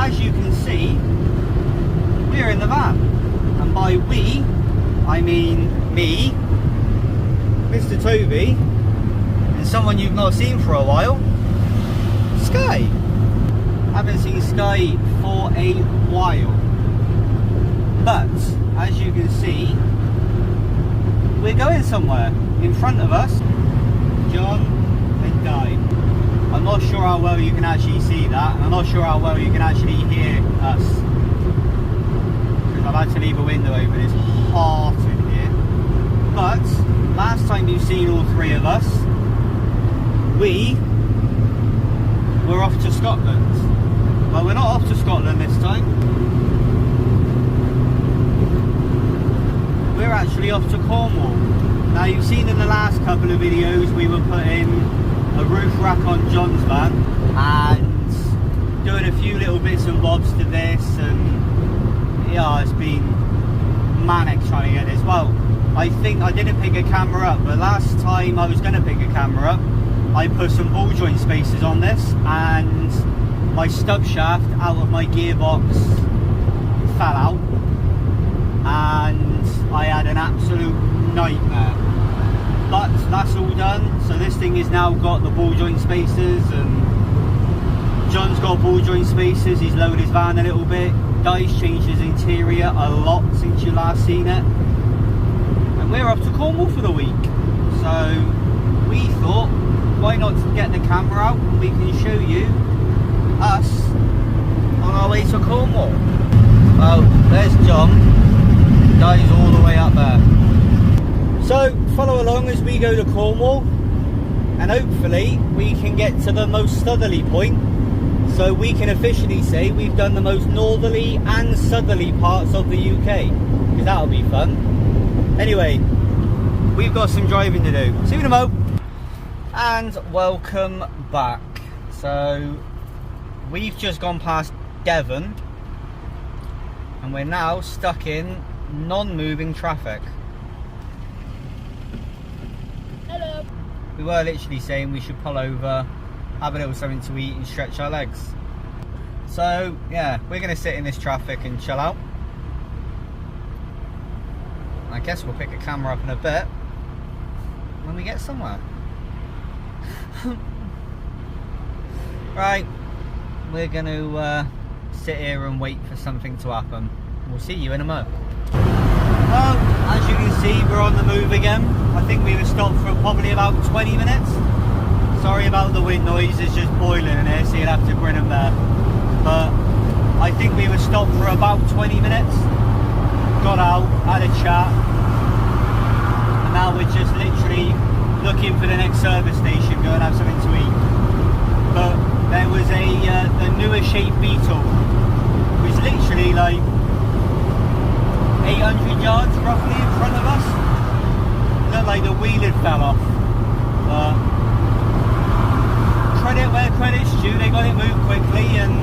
as you can see, we're in the van. And by we, I mean me, Mr. Toby, and someone you've not seen for a while, Sky. Haven't seen Sky for a while. But, as you can see, we're going somewhere. In front of us, John and Di. I'm not sure how well you can actually see that, and I'm not sure how well you can actually hear us. Because I've had to leave a window open, it's hot in here. But, last time you've seen all three of us, we were off to Scotland. Well, we're not off to Scotland this time. We're actually off to Cornwall. Now, you've seen in the last couple of videos we were putting a roof rack on John's van and doing a few little bits and bobs to this, and yeah, it's been manic trying to get this. Well, I think I didn't pick a camera up, but last time I was going to pick a camera up, I put some ball joint spacers on this and my stub shaft out of my gearbox fell out and I had an absolute nightmare. But that's all done, so this thing has now got the ball joint spacers, and John's got ball joint spacers. He's lowered his van a little bit. Di's changed his interior a lot since you last seen it, and we're off to Cornwall for the week. So we thought, why not get the camera out and we can show you us on our way to Cornwall. Well, there's John. Di's all the way up there. So follow along as we go to Cornwall, and hopefully we can get to the most southerly point, so we can officially say we've done the most northerly and southerly parts of the UK, because that'll be fun. Anyway, we've got some driving to do. See you in a mo. And welcome back. So we've just gone past Devon and we're now stuck in non-moving traffic. Hello. We were literally saying we should pull over, have a little something to eat and stretch our legs. So yeah, we're going to sit in this traffic and chill out. I guess we'll pick a camera up in a bit when we get somewhere. Right, we're going to sit here and wait for something to happen. We'll see you in a mo. Well, as you can see, we're on the move again. I think we were stopped for probably about 20 minutes. Sorry about the wind noise, it's just boiling in here, so you'll have to grin and bear. But I think we were stopped for about 20 minutes. Got out, had a chat, and now we're just literally looking for the next service station, go and have something to eat. But there was a newer shape Beetle, which is literally like 800 yards roughly in front of us. Looked like the wheel had fell off. But credit where credit's due, they got it moved quickly and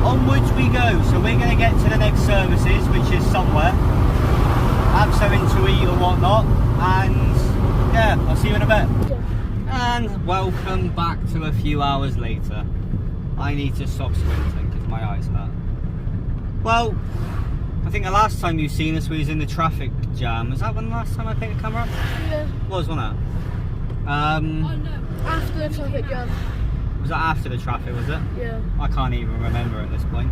onwards we go. So we're going to get to the next services, which is somewhere, have something to eat or whatnot, and yeah, I'll see you in a bit. And welcome back to a few hours later. I need to stop squinting because my eyes hurt. Well, I think the last time you've seen us we was in the traffic jam. Was that when the last time I picked the camera up? Yeah. Was, wasn't it? Oh no. After the traffic jam. Was that after the traffic, was it? Yeah. I can't even remember at this point.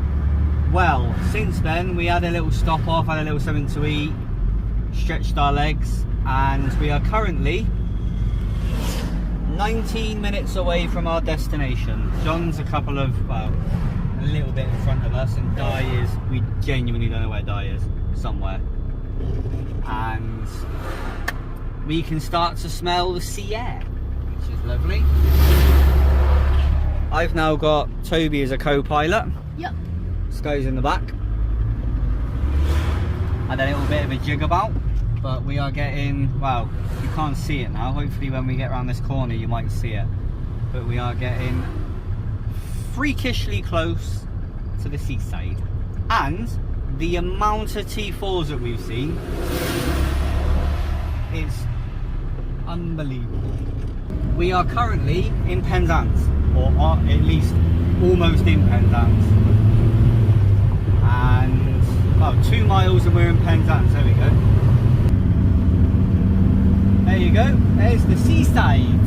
Well, since then we had a little stop off, had a little something to eat, stretched our legs, and we are currently 19 minutes away from our destination. John's a couple of, well, a little bit in front of us, and Di is, we genuinely don't know where Di is, somewhere. And we can start to smell the sea air, which is lovely. I've now got Toby as a co-pilot. Yep. Sky's in the back. And a little bit of a jig about. But we are getting, well, you can't see it now. Hopefully when we get around this corner you might see it. But we are getting freakishly close to the seaside. And the amount of T4s that we've seen is unbelievable. We are currently in Penzance, or at least almost in Penzance. and about 2 miles and we're in Penzance. There we go. There you go, there's the seaside.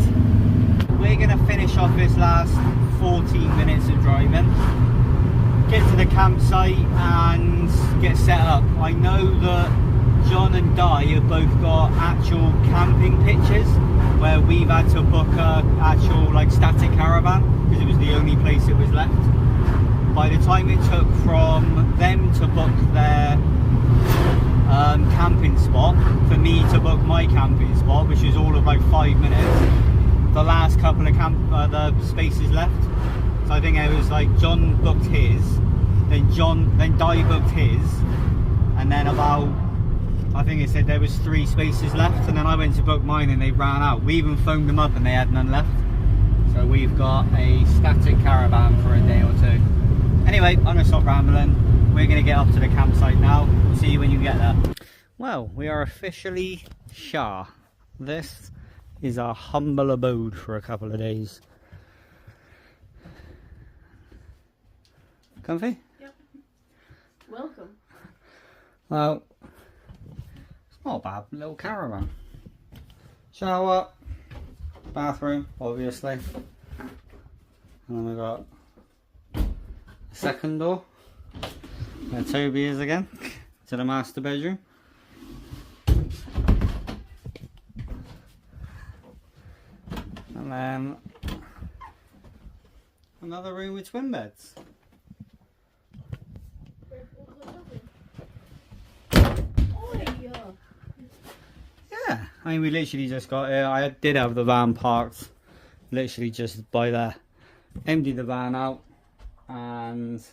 We're going to finish off this last 14 minutes of driving, get to the campsite and get set up. I know that John and Di have both got actual camping pitches where we've had to book a actual like static caravan because it was the only place it was left. By the time it took from them to book their camping spot for me to book my camping spot, which was all of like 5 minutes, the last couple of the spaces left. So I think it was like John booked his, then Di booked his, and then about, I think it said there was 3 spaces left, and then I went to book mine and they ran out. We even phoned them up and they had none left. So we've got a static caravan for a day or 2. Anyway, I'm gonna stop rambling. We're gonna get off to the campsite now. We'll see you when you get there. Well, we are officially Shah. This is our humble abode for a couple of days. Comfy? Yep. Welcome. Well, it's not a bad little caravan. Shower, bathroom, obviously. And then we've got a second door where Toby is again, to the master bedroom. And then another room with twin beds. Yeah, I mean we literally just got here. I did have the van parked literally just by there. Emptied the van out and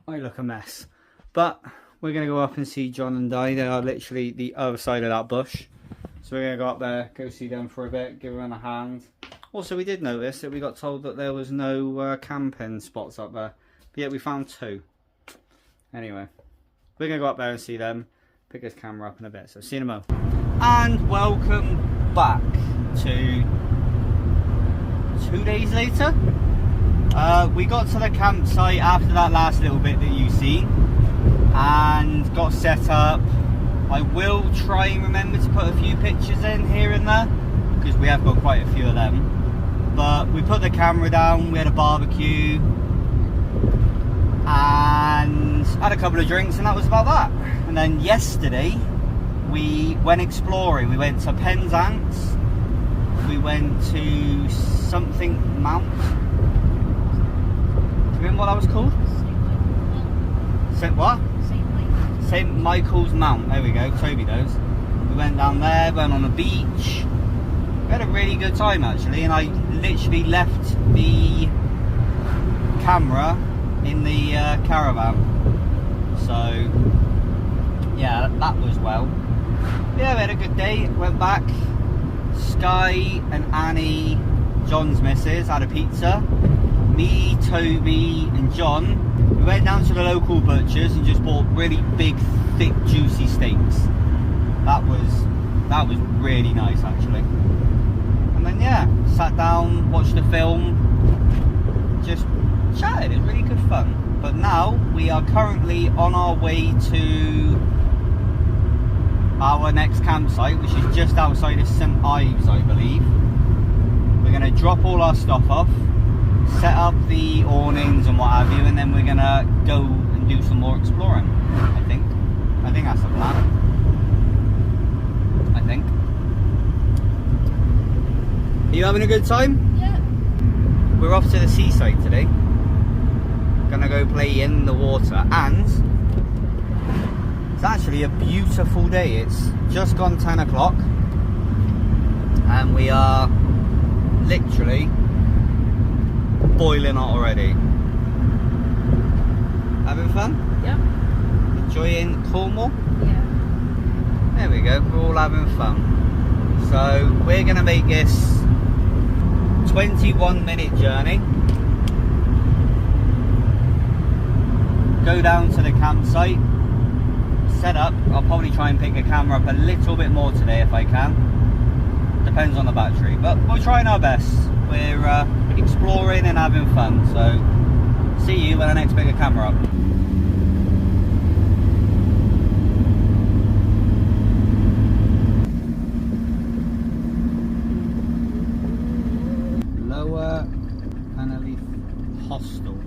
I look a mess. But we're going to go up and see John and Di. They are literally the other side of that bush. So we're going to go up there, go see them for a bit, give them a hand. Also, we did notice that we got told that there was no camping spots up there. But yet we found 2. Anyway, we're going to go up there and see them. Pick this camera up in a bit. So see you in a moment. And welcome back to 2 days later. We got to the campsite after that last little bit that you see. And got set up. I will try and remember to put a few pictures in here and there, because we have got quite a few of them. But we put the camera down, we had a barbecue, and had a couple of drinks, and that was about that. And then yesterday, we went exploring. We went to Penzance, we went to something Mount. Do you remember what that was called? St. what? St. Michael's Mount, there we go, Toby knows. We went down there, went on the beach. We had a really good time actually, and I literally left the camera in the caravan. So, yeah, that was well. Yeah, we had a good day, went back. Sky and Annie, John's missus, had a pizza. Me, Toby and John, we went down to the local butchers and just bought really big, thick, juicy steaks. That was really nice actually. And then yeah, sat down, watched the film, just chatted. It was really good fun. But now we are currently on our way to our next campsite, which is just outside of St. Ives, I believe. We're going to drop all our stuff off, set up the awnings and what have you, and then we're gonna go and do some more exploring. I think that's the plan. I think. Are you having a good time? Yeah. We're off to the seaside today. Gonna go play in the water, and it's actually a beautiful day. It's just gone 10 o'clock and we are literally boiling hot already. Having fun? Yep. Enjoying Cornwall? Yeah. There we go, we're all having fun. So we're going to make this 21-minute journey. Go down to the campsite, set up. I'll probably try and pick the camera up a little bit more today if I can. Depends on the battery, but we're trying our best. We're exploring and having fun, so See you when I next pick a camera up. Lower Panelleaf Hostel.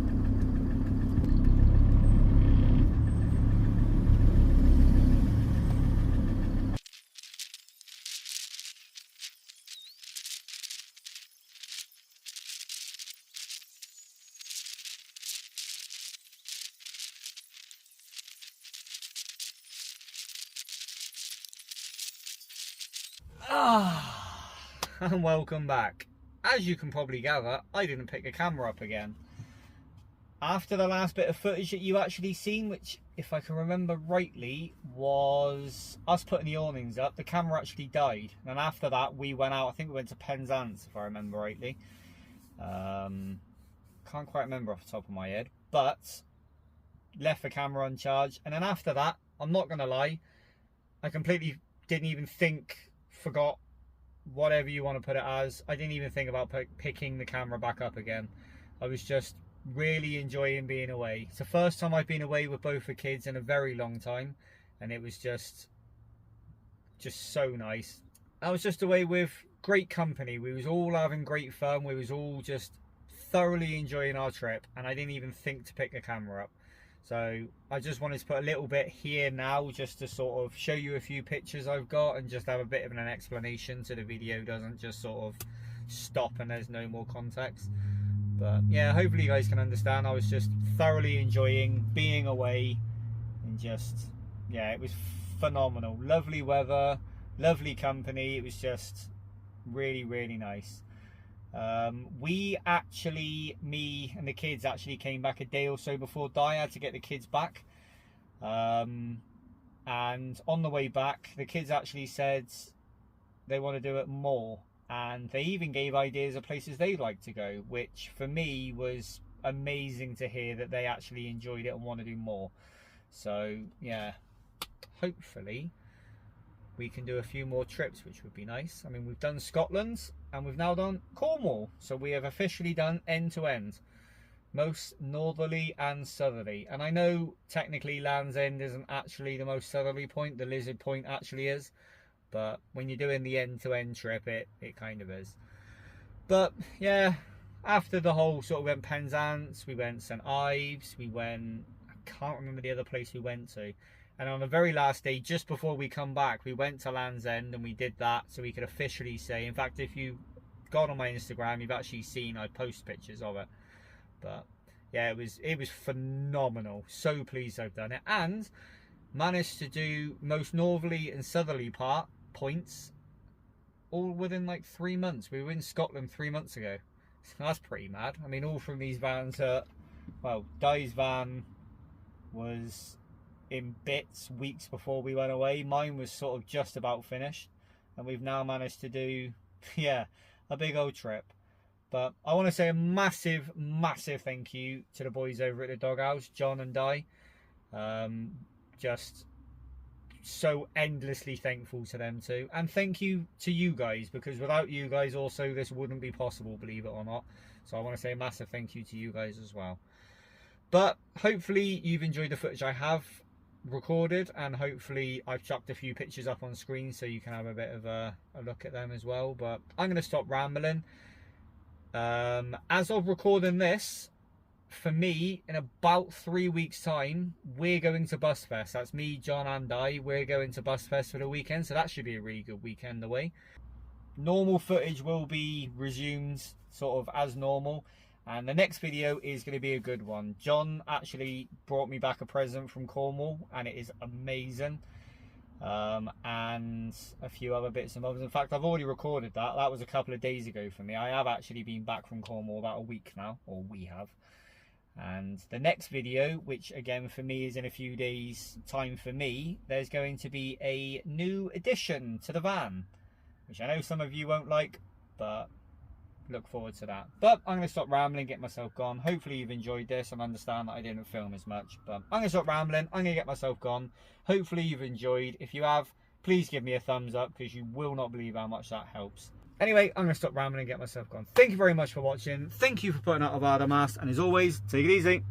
And welcome back. As you can probably gather, I didn't pick a camera up again. After the last bit of footage that you actually seen, which if I can remember rightly was us putting the awnings up, the camera actually died. And after that we went out, I think we went to Penzance if I remember rightly. Can't quite remember off the top of my head, but left the camera on charge. And then after that, I'm not gonna lie, I completely didn't even think, forgot, whatever you want to put it as. I didn't even think about picking the camera back up again. I was just really enjoying being away. It's the first time I've been away with both the kids in a very long time, and it was just so nice. I was just away with great company. We was all having great fun. We was all just thoroughly enjoying our trip, and I didn't even think to pick the camera up. So I just wanted to put a little bit here now just to sort of show you a few pictures I've got and just have a bit of an explanation so the video doesn't just sort of stop and there's no more context. But yeah, hopefully you guys can understand. I was just thoroughly enjoying being away and just, yeah, it was phenomenal. Lovely weather, lovely company. It was just really, really nice. We actually, me and the kids actually came back a day or so before Di had to get the kids back. And on the way back, the kids actually said they want to do it more. And they even gave ideas of places they'd like to go, which for me was amazing to hear that they actually enjoyed it and want to do more. So yeah, hopefully we can do a few more trips, which would be nice. I mean, we've done Scotland and we've now done Cornwall. So we have officially done end to end, most northerly and southerly. And I know technically Land's End isn't actually the most southerly point, the Lizard Point actually is. But when you're doing the end to end trip, it kind of is. But yeah, after the whole sort of went Penzance, we went St Ives, we went, I can't remember the other place we went to. And on the very last day, just before we come back, we went to Land's End and we did that so we could officially say, in fact, if you've gone on my Instagram, you've actually seen I post pictures of it. But yeah, it was phenomenal. So pleased I've done it. And managed to do most northerly and southerly points all within like 3 months. We were in Scotland 3 months ago. So that's pretty mad. I mean, all from these vans well, Di's van was in bits weeks before we went away. Mine was sort of just about finished, and we've now managed to do, yeah, a big old trip. But I want to say a massive thank you to the boys over at the doghouse, John and Di. Just so endlessly thankful to them too, and thank you to you guys, because without you guys also this wouldn't be possible, believe it or not. So I want to say a massive thank you to you guys as well. But hopefully you've enjoyed the footage I have recorded, and hopefully I've chucked a few pictures up on screen so you can have a bit of a look at them as well. But I'm going to stop rambling. As of recording this, for me, in about 3 weeks time, we're going to Busfest. That's me, John and Di. We're going to Busfest for the weekend, so that should be a really good weekend away. Normal footage will be resumed sort of as normal, and the next video is going to be a good one. John actually brought me back a present from Cornwall, and it is amazing. And a few other bits and bobs. In fact, I've already recorded that. That was a couple of days ago for me. I have actually been back from Cornwall about a week now, or we have. And the next video, which again for me is in a few days time for me, there's going to be a new addition to the van, which I know some of you won't like, but look forward to that. But I'm going to stop rambling, get myself gone. Hopefully you've enjoyed this and understand that I didn't film as much, but I'm going to stop rambling. I'm going to get myself gone. Hopefully you've enjoyed. If you have, please give me a thumbs up, because you will not believe how much that helps. Anyway, I'm going to stop rambling and get myself gone. Thank you very much for watching. Thank you for putting out a Armast. And as always, take it easy.